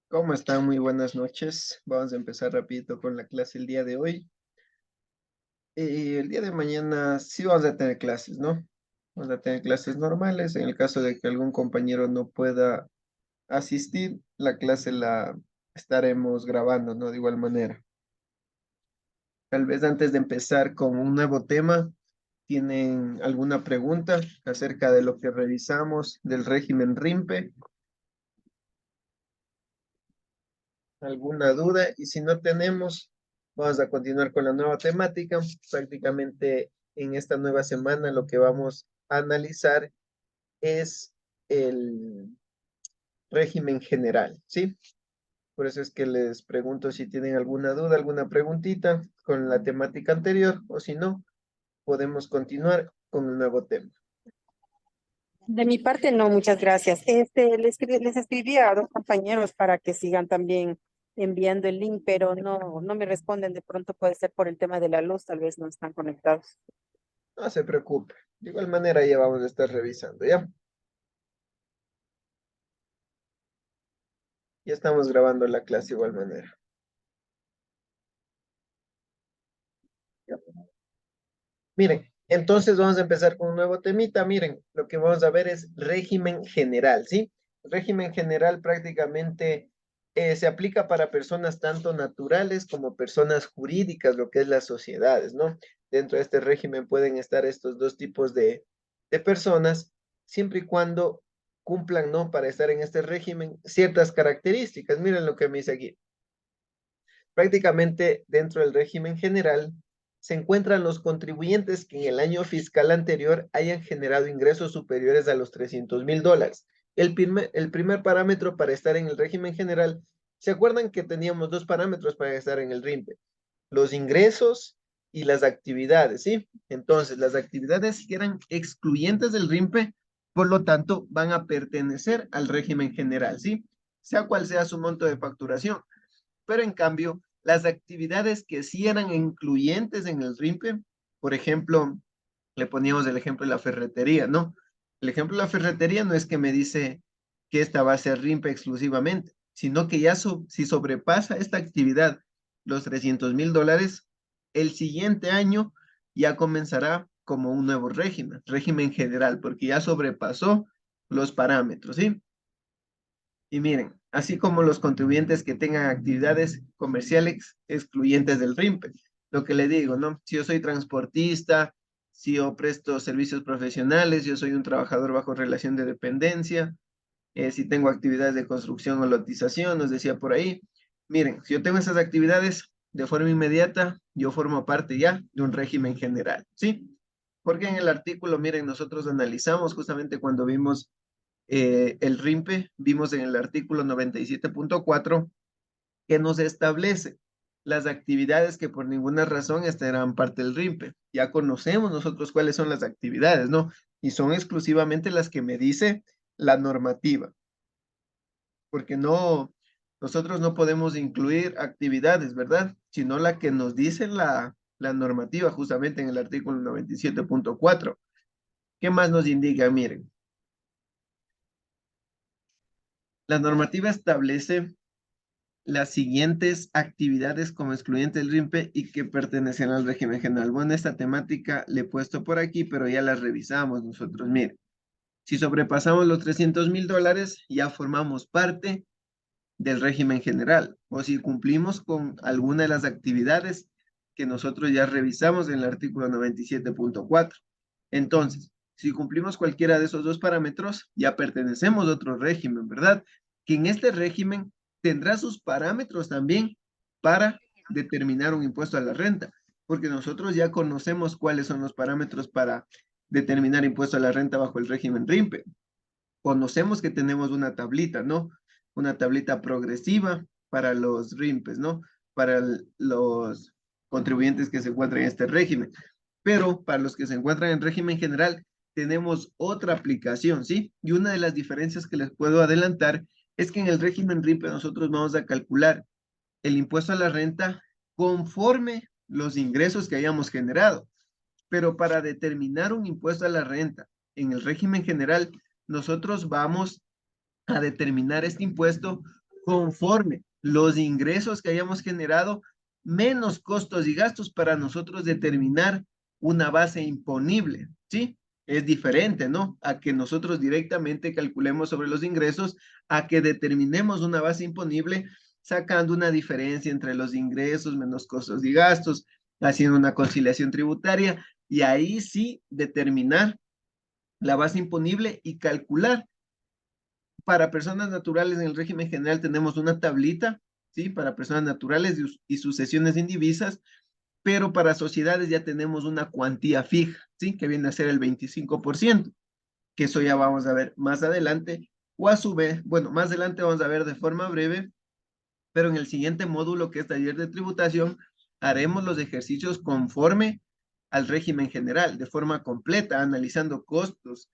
¿Cómo están? Muy buenas noches. Vamos a empezar rapidito con la clase el día de hoy. El día de mañana sí vamos a tener clases, ¿no? Vamos a tener clases normales. En el caso de que algún compañero no pueda asistir, la clase la estaremos grabando, ¿no? De igual manera. Tal vez antes de empezar con un nuevo tema, ¿tienen alguna pregunta acerca de lo que revisamos del régimen RIMPE? ¿Alguna duda? Y si no tenemos, vamos a continuar con la nueva temática. Prácticamente en esta nueva semana lo que vamos a analizar es el régimen general, ¿sí? Por eso es que les pregunto si tienen alguna duda, alguna preguntita con la temática anterior, o si no, podemos continuar con el nuevo tema. De mi parte, no, muchas gracias. Les escribí a dos compañeros para que sigan también enviando el link, pero no me responden. De pronto puede ser por el tema de la luz, tal vez no están conectados. No se preocupe. De igual manera ya vamos a estar revisando, ¿ya? Ya estamos grabando la clase de igual manera. Miren, entonces vamos a empezar con un nuevo temita. Miren, lo que vamos a ver es régimen general, ¿sí? Régimen general prácticamente se aplica para personas tanto naturales como personas jurídicas, lo que es las sociedades, ¿no? Dentro de este régimen pueden estar estos dos tipos de personas, siempre y cuando cumplan, ¿no? Para estar en este régimen ciertas características. Miren lo que me dice aquí. Prácticamente dentro del régimen general se encuentran los contribuyentes que en el año fiscal anterior hayan generado ingresos superiores a los $300,000. El primer parámetro para estar en el régimen general, ¿se acuerdan que teníamos dos parámetros para estar en el RIMPE? Los ingresos y las actividades, ¿sí? Entonces, las actividades que eran excluyentes del RIMPE, por lo tanto, van a pertenecer al régimen general, ¿sí? Sea cual sea su monto de facturación. Pero en cambio, las actividades que sí eran incluyentes en el RIMPE, por ejemplo, le poníamos el ejemplo de la ferretería, ¿no? El ejemplo de la ferretería no es que me dice que esta va a ser RIMPE exclusivamente, sino que ya si sobrepasa esta actividad los $300,000, el siguiente año ya comenzará como un nuevo régimen general, porque ya sobrepasó los parámetros, ¿sí? Y miren, así como los contribuyentes que tengan actividades comerciales excluyentes del RIMPE. Lo que le digo, ¿no? Si yo soy transportista, si yo presto servicios profesionales, yo soy un trabajador bajo relación de dependencia, si tengo actividades de construcción o lotización, nos decía por ahí. Miren, si yo tengo esas actividades de forma inmediata, yo formo parte ya de un régimen general, ¿sí? Porque en el artículo, miren, nosotros analizamos justamente cuando vimos el RIMPE, vimos en el artículo 97.4 que nos establece las actividades que por ninguna razón estarán parte del RIMPE. Ya conocemos nosotros cuáles son las actividades, ¿no? Y son exclusivamente las que me dice la normativa, porque nosotros no podemos incluir actividades, ¿verdad? Sino la que nos dice la normativa justamente en el artículo 97.4. ¿Qué más nos indica? Miren, la normativa establece las siguientes actividades como excluyente del RIMPE y que pertenecen al régimen general. Bueno, esta temática le he puesto por aquí, pero ya la revisamos nosotros. Mire, si sobrepasamos los $300,000, ya formamos parte del régimen general. O si cumplimos con alguna de las actividades que nosotros ya revisamos en el artículo 97.4. Entonces, si cumplimos cualquiera de esos dos parámetros, ya pertenecemos a otro régimen, ¿verdad? Que en este régimen tendrá sus parámetros también para determinar un impuesto a la renta, porque nosotros ya conocemos cuáles son los parámetros para determinar impuesto a la renta bajo el régimen RIMPE. Conocemos que tenemos una tablita, ¿no? Una tablita progresiva para los RIMPES, ¿no? Para los contribuyentes que se encuentran en este régimen. Pero para los que se encuentran en régimen general, tenemos otra aplicación, ¿sí? Y una de las diferencias que les puedo adelantar es que en el régimen RIMPE nosotros vamos a calcular el impuesto a la renta conforme los ingresos que hayamos generado. Pero para determinar un impuesto a la renta en el régimen general, nosotros vamos a determinar este impuesto conforme los ingresos que hayamos generado, menos costos y gastos para nosotros determinar una base imponible, ¿sí? Es diferente, ¿no? A que nosotros directamente calculemos sobre los ingresos, a que determinemos una base imponible sacando una diferencia entre los ingresos menos costos y gastos, haciendo una conciliación tributaria y ahí sí determinar la base imponible y calcular. Para personas naturales en el régimen general tenemos una tablita, ¿sí? Para personas naturales y sucesiones indivisas, pero para sociedades ya tenemos una cuantía fija, ¿sí? Que viene a ser el 25%, que eso ya vamos a ver más adelante, o a su vez, bueno, más adelante vamos a ver de forma breve, pero en el siguiente módulo, que es taller de tributación, haremos los ejercicios conforme al régimen general, de forma completa, analizando costos,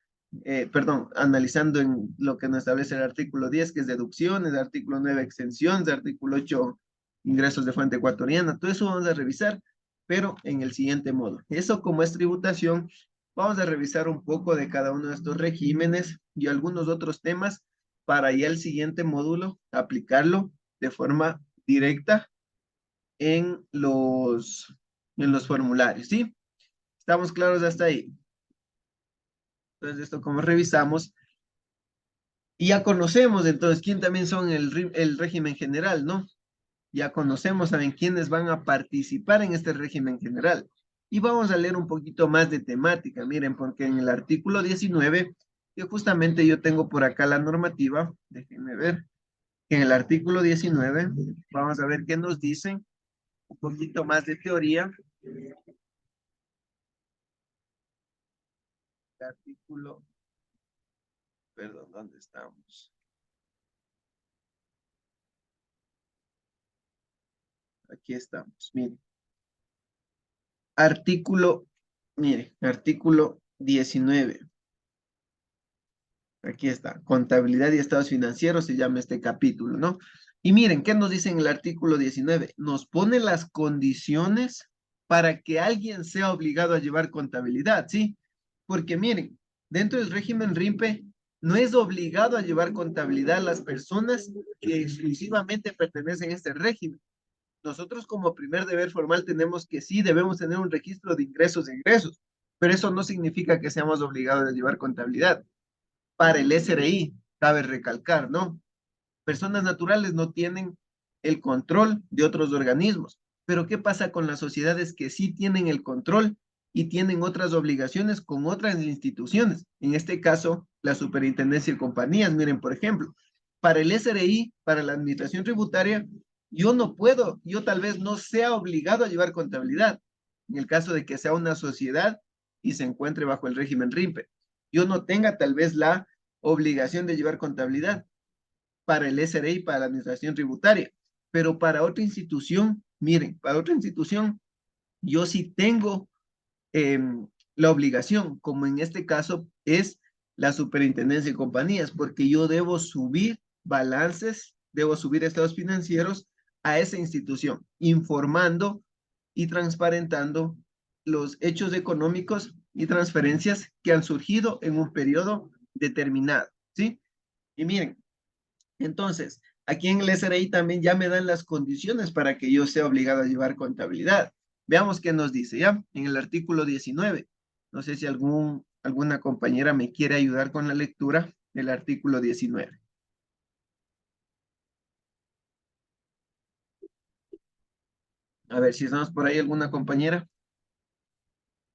analizando en lo que nos establece el artículo 10, que es deducciones, el artículo 9, exenciones, el artículo 8, ingresos de fuente ecuatoriana, todo eso vamos a revisar, pero en el siguiente módulo. Eso como es tributación, vamos a revisar un poco de cada uno de estos regímenes y algunos otros temas para ya el siguiente módulo aplicarlo de forma directa en los formularios, ¿sí? ¿Estamos claros hasta ahí? Entonces, esto como revisamos, y ya conocemos entonces quién también son el régimen general, ¿no? Ya conocemos, saben quiénes van a participar en este régimen general. Y vamos a leer un poquito más de temática, miren, porque en el artículo 19, que justamente yo tengo por acá la normativa, déjenme ver, en el artículo 19, vamos a ver qué nos dicen, un poquito más de teoría. El artículo, perdón, ¿dónde estamos? Aquí estamos, mire. Artículo, mire, artículo 19. Aquí está, contabilidad y estados financieros se llama este capítulo, ¿no? Y miren, ¿qué nos dice en el artículo 19? Nos pone las condiciones para que alguien sea obligado a llevar contabilidad, ¿sí? Porque miren, dentro del régimen RIMPE no es obligado a llevar contabilidad las personas que exclusivamente pertenecen a este régimen. Nosotros como primer deber formal tenemos que sí, debemos tener un registro de ingresos e ingresos, pero eso no significa que seamos obligados a llevar contabilidad. Para el SRI, cabe recalcar, ¿no? Personas naturales no tienen el control de otros organismos, pero ¿qué pasa con las sociedades que sí tienen el control y tienen otras obligaciones con otras instituciones? En este caso, la Superintendencia de Compañías. Miren, por ejemplo, para el SRI, para la Administración Tributaria, yo no puedo, yo tal vez no sea obligado a llevar contabilidad, en el caso de que sea una sociedad y se encuentre bajo el régimen RIMPE. Yo no tenga tal vez la obligación de llevar contabilidad para el SRI, para la Administración Tributaria, pero para otra institución, miren, para otra institución, yo sí tengo eh, la obligación, como en este caso es la Superintendencia de Compañías, porque yo debo subir balances, debo subir estados financieros a esa institución, informando y transparentando los hechos económicos y transferencias que han surgido en un periodo determinado, ¿sí? Y miren, entonces, aquí en el SRI también ya me dan las condiciones para que yo sea obligado a llevar contabilidad. Veamos qué nos dice, ¿ya? En el artículo 19. No sé si alguna compañera me quiere ayudar con la lectura del artículo 19. A ver si estamos por ahí alguna compañera,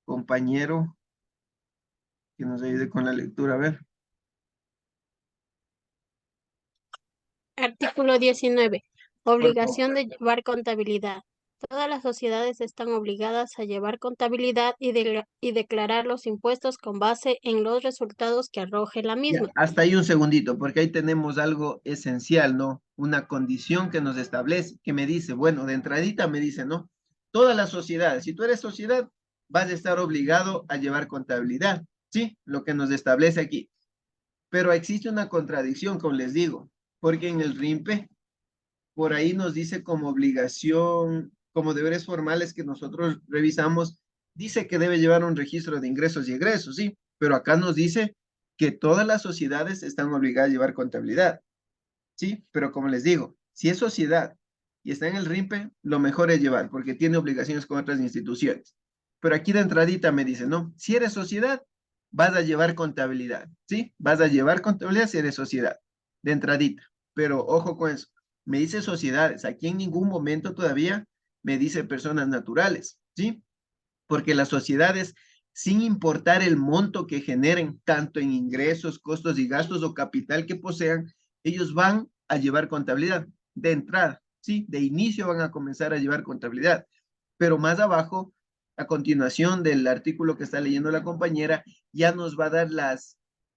compañero, que nos ayude con la lectura. A ver. Artículo 19. Por favor. Obligación de llevar contabilidad. Todas las sociedades están obligadas a llevar contabilidad y declarar los impuestos con base en los resultados que arroje la Ya, misma. hasta ahí un segundito, porque ahí tenemos algo esencial, ¿no? Una condición que nos establece, que me dice, bueno, de entradita me dice, ¿no? Todas las sociedades, si tú eres sociedad, vas a estar obligado a llevar contabilidad, ¿sí? Lo que nos establece aquí. Pero existe una contradicción, como les digo, porque en el RIMPE, por ahí nos dice como obligación, como deberes formales que nosotros revisamos, dice que debe llevar un registro de ingresos y egresos, ¿sí? Pero acá nos dice que todas las sociedades están obligadas a llevar contabilidad. ¿sí? Pero como les digo, si es sociedad y está en el RIMPE, lo mejor es llevar, porque tiene obligaciones con otras instituciones. Pero aquí de entradita me dice, no, si eres sociedad, vas a llevar contabilidad, ¿sí? Vas a llevar contabilidad si eres sociedad, de entradita. Pero ojo con eso, me dice sociedades, aquí en ningún momento todavía me dice personas naturales, ¿sí? Porque las sociedades, sin importar el monto que generen, tanto en ingresos, costos y gastos o capital que posean, ellos van a llevar contabilidad de entrada, ¿sí? De inicio van a comenzar a llevar contabilidad, pero más abajo, a continuación del artículo que está leyendo la compañera, ya nos va a dar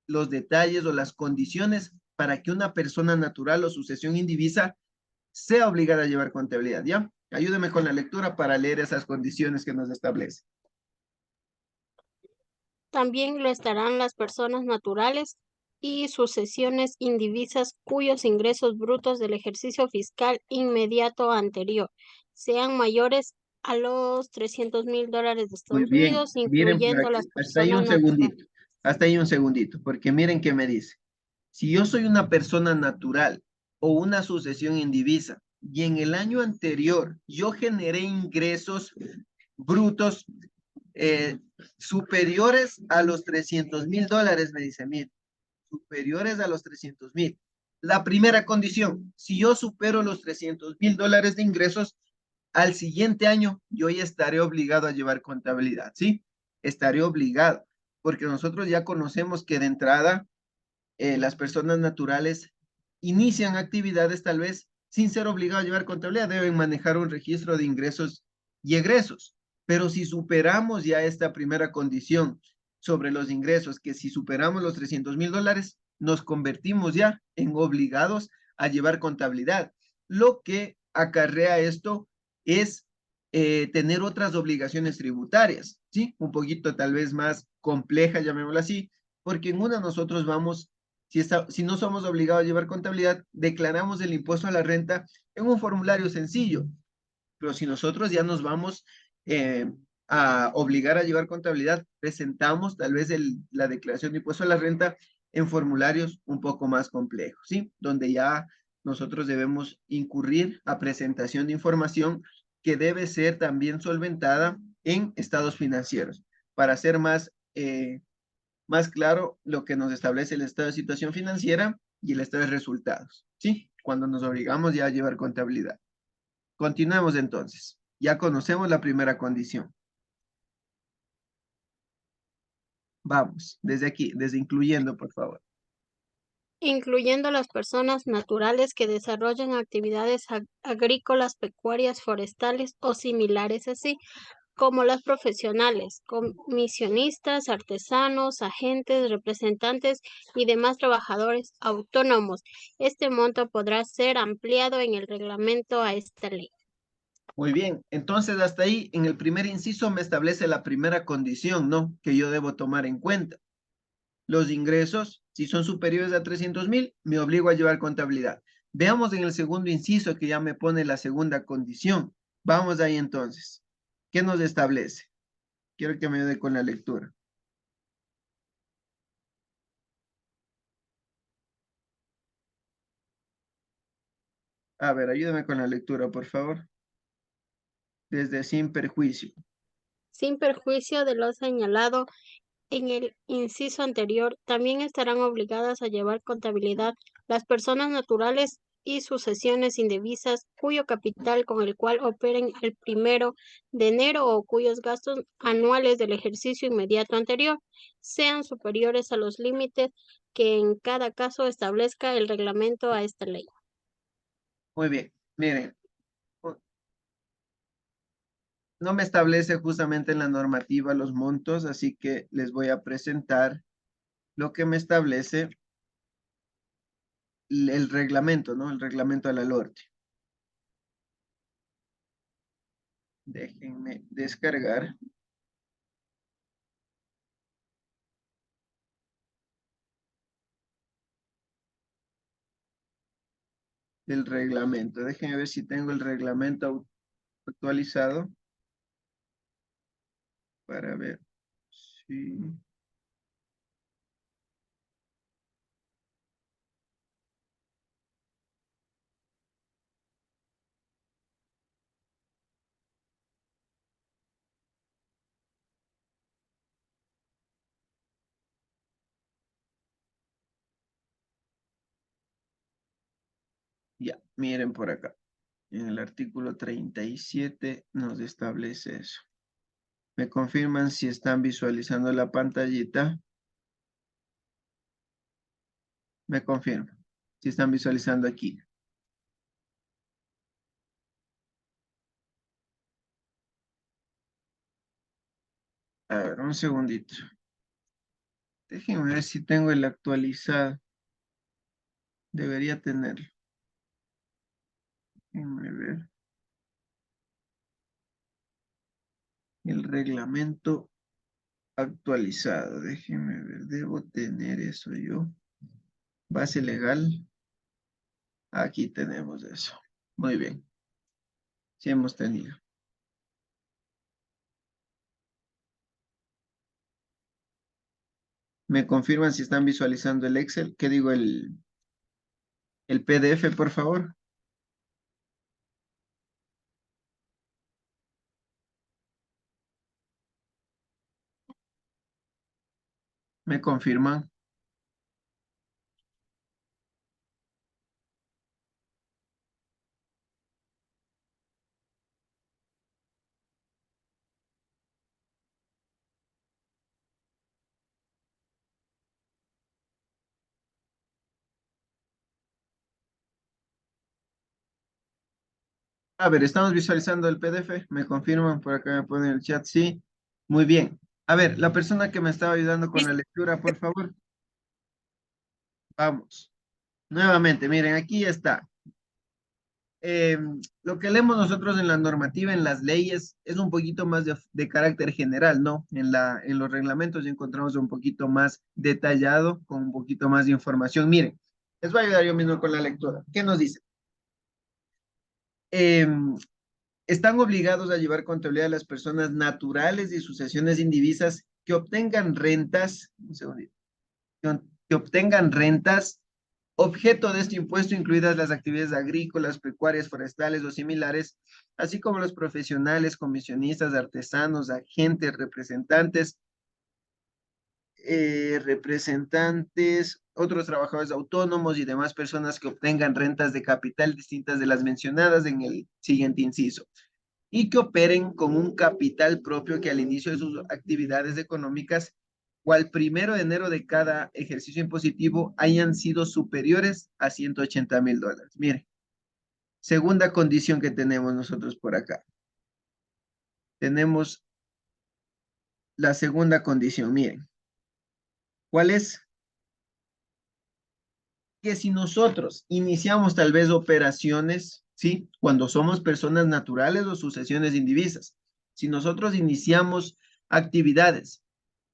los detalles o las condiciones para que una persona natural o sucesión indivisa sea obligada a llevar contabilidad, ¿ya? Ayúdeme con la lectura para leer esas condiciones que nos establece. También lo estarán las personas naturales y sucesiones indivisas cuyos ingresos brutos del ejercicio fiscal inmediato anterior sean mayores a los $300,000 de Muy Estados bien, Unidos, miren por incluyendo las aquí, hasta ahí personas un naturales. segundito, hasta ahí un segundito, porque miren qué me dice. Si yo soy una persona natural o una sucesión indivisa y en el año anterior yo generé ingresos brutos eh, superiores a los $300,000, me dice, mire, superiores a los 300,000. La primera condición, si yo supero los $300,000 de ingresos, al siguiente año yo ya estaré obligado a llevar contabilidad, ¿sí? Estaré obligado, porque nosotros ya conocemos que de entrada las personas naturales inician actividades tal vez sin ser obligados a llevar contabilidad, deben manejar un registro de ingresos y egresos. Pero si superamos ya esta primera condición sobre los ingresos, que si superamos los $300,000, nos convertimos ya en obligados a llevar contabilidad. Lo que acarrea esto es tener otras obligaciones tributarias, ¿sí? Un poquito tal vez más compleja, llamémoslo así, porque en una nosotros vamos si no somos obligados a llevar contabilidad, declaramos el impuesto a la renta en un formulario sencillo. Pero si nosotros ya nos vamos a obligar a llevar contabilidad, presentamos tal vez la declaración de impuesto a la renta en formularios un poco más complejos, ¿sí? Donde ya nosotros debemos incurrir a presentación de información que debe ser también solventada en estados financieros para ser más claro lo que nos establece el estado de situación financiera y el estado de resultados, ¿sí? Cuando nos obligamos ya a llevar contabilidad. Continuemos entonces. Ya conocemos la primera condición. Vamos, desde aquí, desde incluyendo, por favor. Incluyendo las personas naturales que desarrollan actividades agrícolas, pecuarias, forestales o similares así, como las profesionales, comisionistas, artesanos, agentes, representantes y demás trabajadores autónomos. Este monto podrá ser ampliado en el reglamento a esta ley. Muy bien, entonces hasta ahí en el primer inciso me establece la primera condición, ¿no? Que yo debo tomar en cuenta. Los ingresos, si son superiores a 300,000, me obligo a llevar contabilidad. Veamos en el segundo inciso que ya me pone la segunda condición. Vamos ahí entonces. ¿Qué nos establece? Quiero que me ayude con la lectura. A ver, ayúdame con la lectura, por favor. Desde sin perjuicio. Sin perjuicio de lo señalado en el inciso anterior, también estarán obligadas a llevar contabilidad las personas naturales y sucesiones indevisas cuyo capital con el cual operen el 1 de enero o cuyos gastos anuales del ejercicio inmediato anterior sean superiores a los límites que en cada caso establezca el reglamento a esta ley. Muy bien. Miren, no me establece justamente en la normativa los montos, así que les voy a presentar lo que me establece el reglamento, ¿no? El reglamento de la LORTE. Déjenme descargar. El reglamento. Déjenme ver si tengo el reglamento actualizado para ver si... Ya, miren por acá. En el artículo 37 nos establece eso. ¿Me confirman si están visualizando la pantallita? Me confirman. Si están visualizando aquí. A ver, un segundito. Déjenme ver si tengo el actualizado. Debería tenerlo. Déjenme ver. El reglamento actualizado. Déjenme ver. Debo tener eso yo. Base legal. Aquí tenemos eso. Muy bien. Sí hemos tenido. ¿Me confirman si están visualizando el Excel? ¿Qué digo? El PDF, por favor. ¿Me confirman? A ver, estamos visualizando el PDF. ¿Me confirman? Por acá me ponen el chat. Sí. Muy bien. A ver, la persona que me estaba ayudando con la lectura, por favor. Vamos. Nuevamente, miren, aquí está. Lo que leemos nosotros en la normativa, en las leyes, es un poquito más de carácter general, ¿no? En los reglamentos ya encontramos un poquito más detallado, con un poquito más de información. Miren, les voy a ayudar yo mismo con la lectura. ¿Qué nos dice? Están obligados a llevar contabilidad a las personas naturales y sucesiones indivisas que obtengan rentas, un segundito, que obtengan rentas objeto de este impuesto, incluidas las actividades agrícolas, pecuarias, forestales o similares, así como los profesionales, comisionistas, artesanos, agentes, otros trabajadores autónomos y demás personas que obtengan rentas de capital distintas de las mencionadas en el siguiente inciso y que operen con un capital propio que al inicio de sus actividades económicas o al 1 de enero de cada ejercicio impositivo hayan sido superiores a $180,000. Mire, segunda condición que tenemos nosotros por acá. Tenemos la segunda condición, miren. ¿Cuál es? Que si nosotros iniciamos tal vez operaciones, ¿sí? Cuando somos personas naturales o sucesiones indivisas, si nosotros iniciamos actividades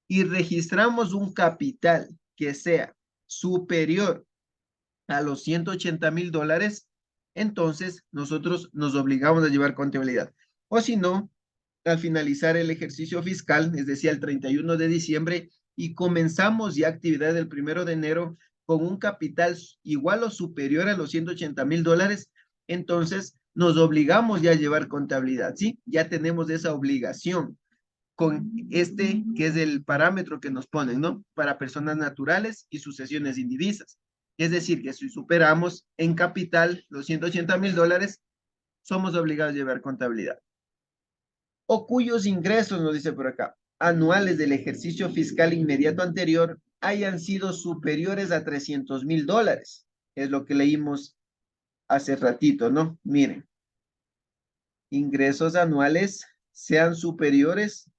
y registramos un capital que sea superior a los $180,000, entonces nosotros nos obligamos a llevar contabilidad. O si no, al finalizar el ejercicio fiscal, es decir, el 31 de diciembre, y comenzamos ya actividad el 1 de enero con un capital igual o superior a los $180,000, entonces nos obligamos ya a llevar contabilidad, ¿sí? Ya tenemos esa obligación con este que es el parámetro que nos ponen, ¿no? Para personas naturales y sucesiones indivisas. Es decir, que si superamos en capital los $180,000, somos obligados a llevar contabilidad. O cuyos ingresos, nos dice por acá, anuales del ejercicio fiscal inmediato anterior hayan sido superiores a $300,000. Es lo que leímos hace ratito, ¿no? Miren, ingresos anuales sean superiores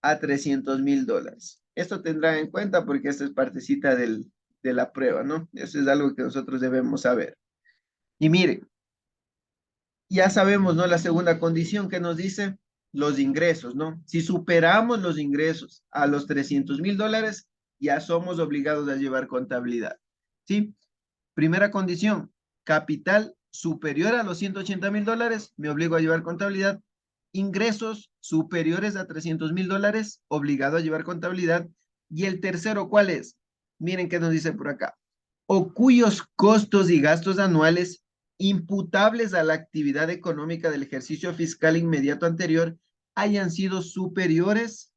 a $300,000. Esto tendrá en cuenta porque esta es partecita de la prueba, ¿no? Eso es algo que nosotros debemos saber. Y miren, ya sabemos, ¿no? La segunda condición que nos dice los ingresos, ¿no? Si superamos los ingresos a los $300,000, ya somos obligados a llevar contabilidad, ¿sí? Primera condición, capital superior a los $180,000, me obligo a llevar contabilidad. Ingresos superiores a $300,000, obligado a llevar contabilidad. Y el tercero, ¿cuál es? Miren qué nos dice por acá. O cuyos costos y gastos anuales imputables a la actividad económica del ejercicio fiscal inmediato anterior hayan sido superiores,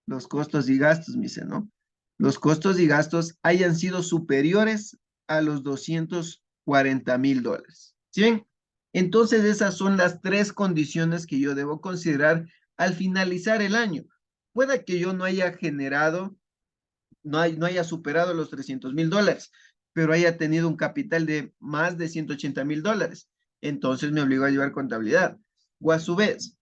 los costos y gastos, me dice, ¿no? Los costos y gastos hayan sido superiores a los $40,000. ¿Sí ven? Entonces esas son las tres condiciones que yo debo considerar al finalizar el año. Pueda que yo no haya generado, no haya superado los $300,000, pero haya tenido un capital de más de $180,000. Entonces me obligo a llevar contabilidad. O a su vez,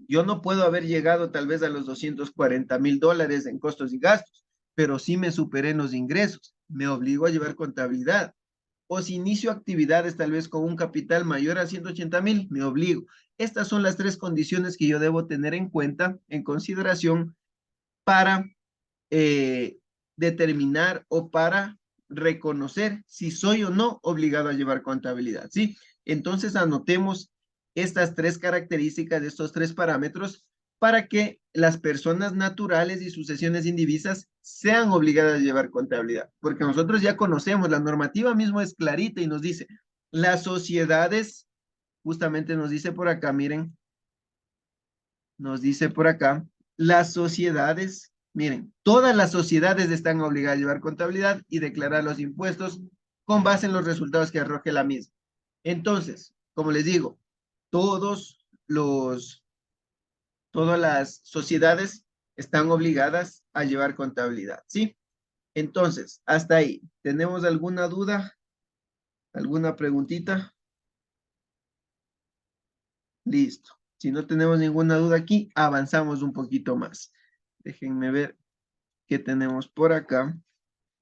yo no puedo haber llegado tal vez a los $240,000 en costos y gastos, pero sí me superé en los ingresos. Me obligo a llevar contabilidad. O si inicio actividades tal vez con un capital mayor a 180,000, me obligo. Estas son las tres condiciones que yo debo tener en cuenta, en consideración, para determinar o para reconocer si soy o no obligado a llevar contabilidad, ¿sí? Entonces anotemos estas tres características de estos tres parámetros para que las personas naturales y sucesiones indivisas sean obligadas a llevar contabilidad, porque nosotros ya conocemos, la normativa mismo es clarita y nos dice, las sociedades, justamente nos dice por acá, miren, nos dice por acá, las sociedades, miren, todas las sociedades están obligadas a llevar contabilidad y declarar los impuestos con base en los resultados que arroje la misma. Entonces, como les digo, todas las sociedades están obligadas a llevar contabilidad, ¿sí? Entonces, hasta ahí. ¿Tenemos alguna duda? ¿Alguna preguntita? Listo. Si no tenemos ninguna duda aquí, avanzamos un poquito más. Déjenme ver qué tenemos por acá.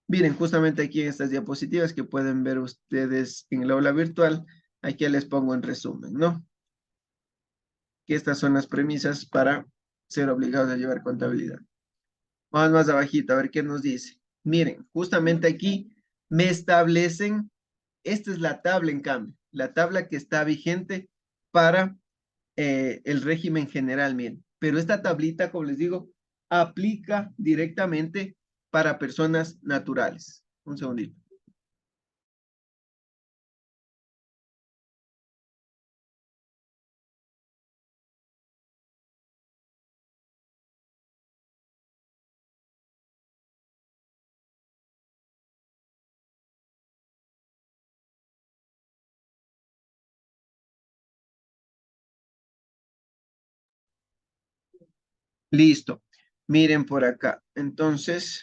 Miren, justamente aquí en estas diapositivas que pueden ver ustedes en el aula virtual, aquí les pongo en resumen, ¿no? Que estas son las premisas para ser obligados a llevar contabilidad. Vamos más abajito, a ver qué nos dice. Miren, justamente aquí me establecen, esta es la tabla en cambio, la tabla que está vigente para el régimen general, miren. Pero esta tablita, como les digo, aplica directamente para personas naturales. Un segundito. Listo. Miren por acá. Entonces,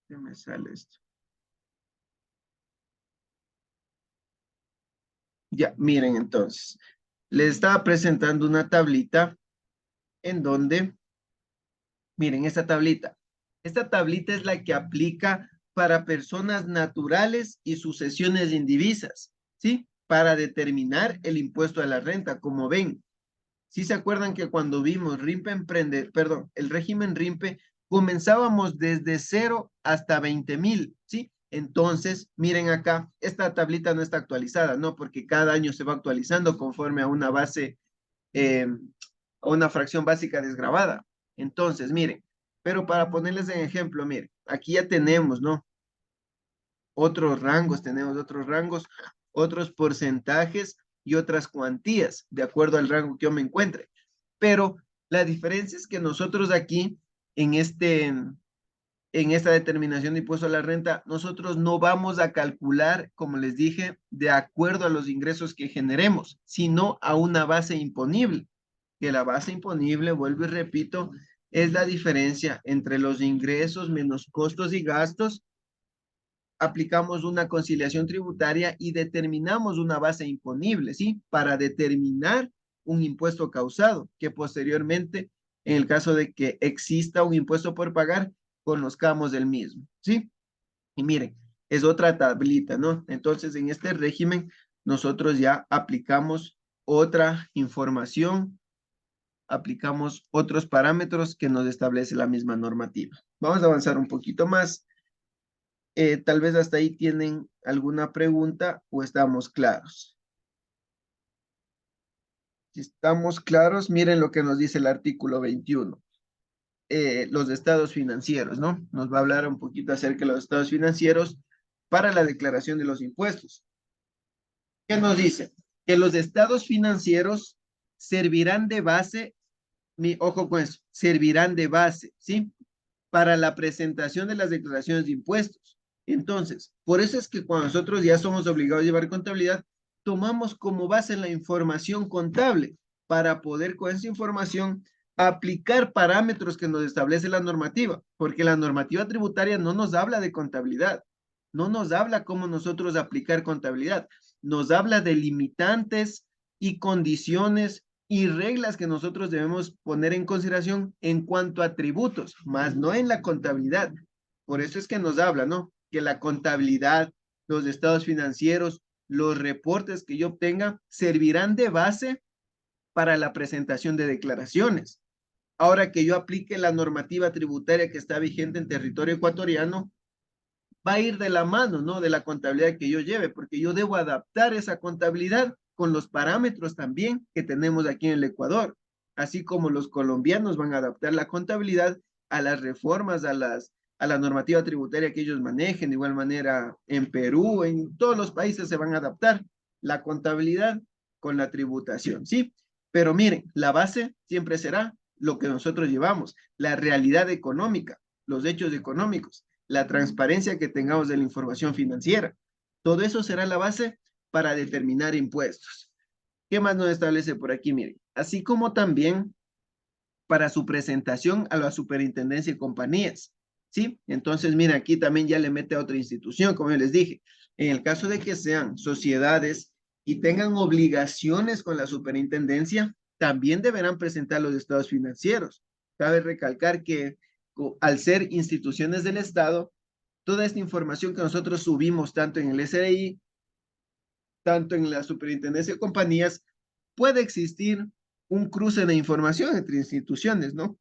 ¿qué me sale esto? Ya, miren entonces. Les estaba presentando una tablita en donde, miren esta tablita. Esta tablita es la que aplica para personas naturales y sucesiones indivisas, ¿sí? Para determinar el impuesto a la renta, como ven. ¿Sí se acuerdan que cuando vimos el régimen RIMPE, comenzábamos desde 0 hasta 20,000, ¿sí? Entonces, miren acá, esta tablita no está actualizada, ¿no? Porque cada año se va actualizando conforme a una base, a una fracción básica desgravada. Entonces, miren, pero para ponerles en ejemplo, miren, aquí ya tenemos, ¿no? Tenemos otros rangos, otros porcentajes y otras cuantías, de acuerdo al rango que yo me encuentre. Pero la diferencia es que nosotros aquí, en esta determinación de impuesto a la renta, nosotros no vamos a calcular, como les dije, de acuerdo a los ingresos que generemos, sino a una base imponible. Que la base imponible, vuelvo y repito, es la diferencia entre los ingresos menos costos y gastos. Aplicamos una conciliación tributaria y determinamos una base imponible, ¿sí? Para determinar un impuesto causado, que posteriormente, en el caso de que exista un impuesto por pagar, conozcamos el mismo, ¿sí? Y miren, es otra tablita, ¿no? Entonces, en este régimen, nosotros ya aplicamos otra información, aplicamos otros parámetros que nos establece la misma normativa. Vamos a avanzar un poquito más. Tal vez hasta ahí tienen alguna pregunta o estamos claros. Si estamos claros, miren lo que nos dice el artículo 21. Los estados financieros, ¿no? Nos va a hablar un poquito acerca de los estados financieros para la declaración de los impuestos. ¿Qué nos dice? Que los estados financieros servirán de base ojo con eso, servirán de base, ¿sí? Para la presentación de las declaraciones de impuestos. Entonces, por eso es que cuando nosotros ya somos obligados a llevar contabilidad, tomamos como base la información contable para poder con esa información aplicar parámetros que nos establece la normativa, porque la normativa tributaria no nos habla de contabilidad, no nos habla cómo nosotros aplicar contabilidad, nos habla de limitantes y condiciones y reglas que nosotros debemos poner en consideración en cuanto a tributos, más no en la contabilidad. Por eso es que nos habla, ¿no? Que la contabilidad, los estados financieros, los reportes que yo obtenga servirán de base para la presentación de declaraciones. Ahora que yo aplique la normativa tributaria que está vigente en territorio ecuatoriano, va a ir de la mano, ¿no? De la contabilidad que yo lleve, porque yo debo adaptar esa contabilidad con los parámetros también que tenemos aquí en el Ecuador, así como los colombianos van a adaptar la contabilidad a las reformas, a la normativa tributaria que ellos manejen, de igual manera en Perú, en todos los países se van a adaptar la contabilidad con la tributación, ¿sí? Pero miren, la base siempre será lo que nosotros llevamos, la realidad económica, los hechos económicos, la transparencia que tengamos de la información financiera. Todo eso será la base para determinar impuestos. ¿Qué más nos establece por aquí? Miren, así como también para su presentación a la superintendencia de compañías, ¿sí? Entonces, mira, aquí también ya le mete a otra institución, como yo les dije. En el caso de que sean sociedades y tengan obligaciones con la superintendencia, también deberán presentar los estados financieros. Cabe recalcar que al ser instituciones del Estado, toda esta información que nosotros subimos tanto en el SRI, tanto en la superintendencia de compañías, puede existir un cruce de información entre instituciones, ¿no?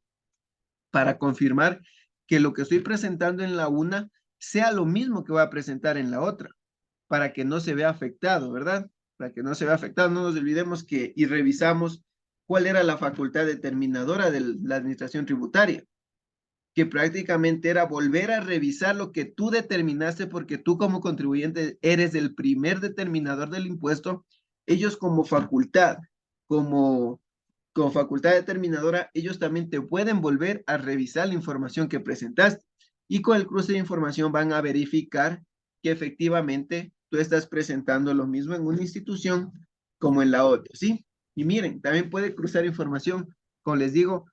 Para confirmar que lo que estoy presentando en la una sea lo mismo que voy a presentar en la otra, para que no se vea afectado, ¿verdad? Para que no se vea afectado, no nos olvidemos que y revisamos cuál era la facultad determinadora de la administración tributaria, que prácticamente era volver a revisar lo que tú determinaste, porque tú como contribuyente eres el primer determinador del impuesto. Ellos como facultad, como, como facultad determinadora, ellos también te pueden volver a revisar la información que presentaste. Y con el cruce de información van a verificar que efectivamente tú estás presentando lo mismo en una institución como en la otra, ¿sí? Y miren, también puede cruzar información, como les digo,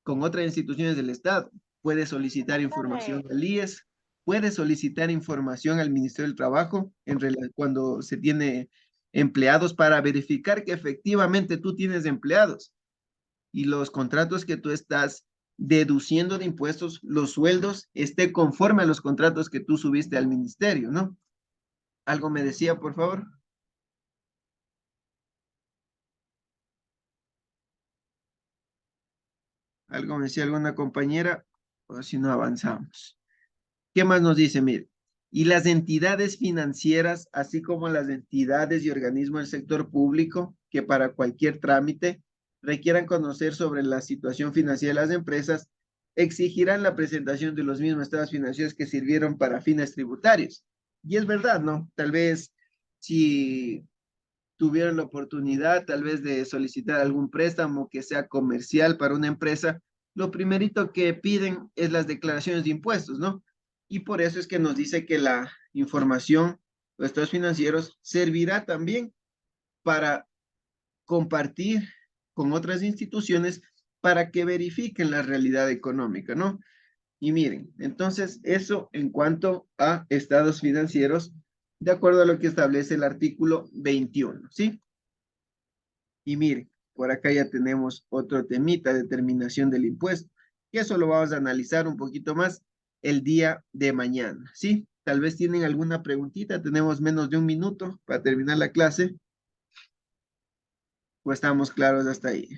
con otras instituciones del Estado. Puede solicitar información al IES, puede solicitar información al Ministerio del Trabajo cuando se tiene empleados para verificar que efectivamente tú tienes empleados y los contratos que tú estás deduciendo de impuestos, los sueldos, esté conforme a los contratos que tú subiste al ministerio, ¿no? ¿Algo me decía, por favor? ¿Algo me decía alguna compañera? O si no, avanzamos. ¿Qué más nos dice? Mire, y las entidades financieras, así como las entidades y organismos del sector público, que para cualquier trámite requieran conocer sobre la situación financiera de las empresas, exigirán la presentación de los mismos estados financieros que sirvieron para fines tributarios. Y es verdad, ¿no? Tal vez si tuvieron la oportunidad, tal vez de solicitar algún préstamo que sea comercial para una empresa, lo primerito que piden es las declaraciones de impuestos, ¿no? Y por eso es que nos dice que la información, los estados financieros, servirá también para compartir con otras instituciones para que verifiquen la realidad económica, ¿no? Y miren, entonces eso en cuanto a estados financieros, de acuerdo a lo que establece el artículo 21, ¿sí? Y miren, por acá ya tenemos otro temita, determinación del impuesto, que eso lo vamos a analizar un poquito más el día de mañana, ¿sí? Tal vez tienen alguna preguntita, tenemos menos de un minuto para terminar la clase, o estamos claros hasta ahí.